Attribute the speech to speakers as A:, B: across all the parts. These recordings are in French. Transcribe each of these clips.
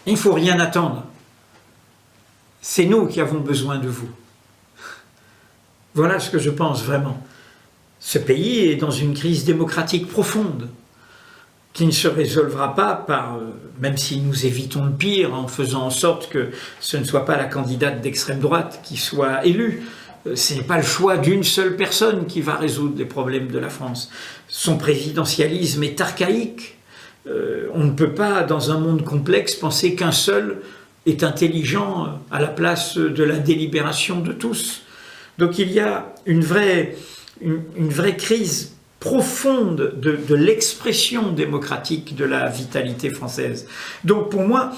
A: Il ne faut rien attendre. C'est nous qui avons besoin de vous. Voilà ce que je pense vraiment. Ce pays est dans une crise démocratique profonde, qui ne se résolvera pas par, même si nous évitons le pire en faisant en sorte que ce ne soit pas la candidate d'extrême droite qui soit élue. Ce n'est pas le choix d'une seule personne qui va résoudre les problèmes de la France. Son présidentialisme est archaïque. On ne peut pas, dans un monde complexe, penser qu'un seul est intelligent à la place de la délibération de tous. Donc il y a une vraie crise profonde de l'expression démocratique de la vitalité française. Donc pour moi,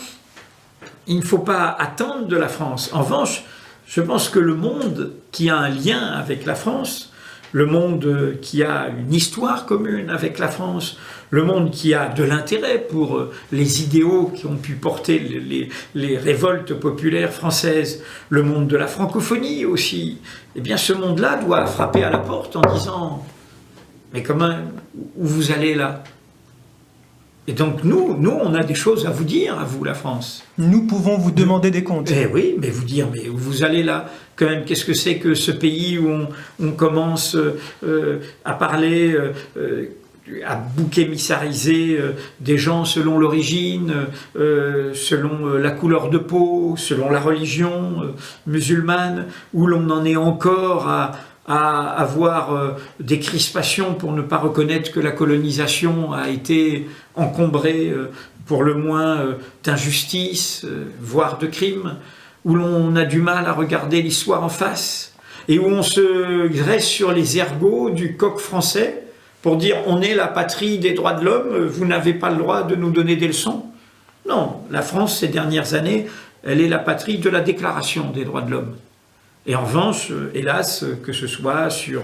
A: il ne faut pas attendre de la France. En revanche, je pense que le monde qui a un lien avec la France, le monde qui a une histoire commune avec la France, le monde qui a de l'intérêt pour les idéaux qui ont pu porter les révoltes populaires françaises, le monde de la francophonie aussi, eh bien ce monde-là doit frapper à la porte en disant « Mais comment, où vous allez là ?» Et donc nous, on a des choses à vous dire, à vous, la France.
B: Nous pouvons vous demander des comptes.
A: Eh oui, mais vous dire, mais où vous allez là, quand même, qu'est-ce que c'est que ce pays où on commence à parler, à bouc émissariser des gens selon l'origine, selon la couleur de peau, selon la religion musulmane, où l'on en est encore à avoir des crispations pour ne pas reconnaître que la colonisation a été encombrée pour le moins d'injustices, voire de crimes, où l'on a du mal à regarder l'histoire en face, et où on se graisse sur les ergots du coq français pour dire « on est la patrie des droits de l'homme, vous n'avez pas le droit de nous donner des leçons ». Non, la France, ces dernières années, elle est la patrie de la Déclaration des droits de l'homme. Et en revanche, hélas, que ce soit sur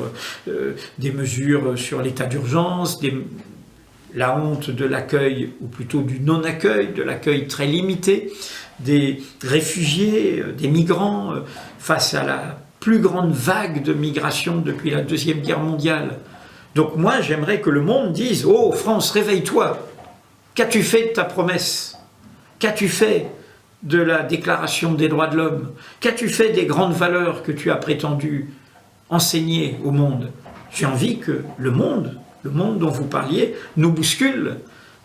A: des mesures sur l'état d'urgence, la honte de l'accueil, ou plutôt du non-accueil, de l'accueil très limité, des réfugiés, des migrants, face à la plus grande vague de migration depuis la Deuxième Guerre mondiale. Donc moi, j'aimerais que le monde dise « Oh, France, réveille-toi! Qu'as-tu fait de ta promesse? Qu'as-tu fait de la Déclaration des droits de l'homme? Qu'as-tu fait des grandes valeurs que tu as prétendu enseigner au monde ?» J'ai envie que le monde dont vous parliez, nous bouscule,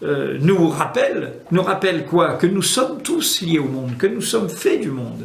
A: nous rappelle quoi? Que nous sommes tous liés au monde, que nous sommes faits du monde.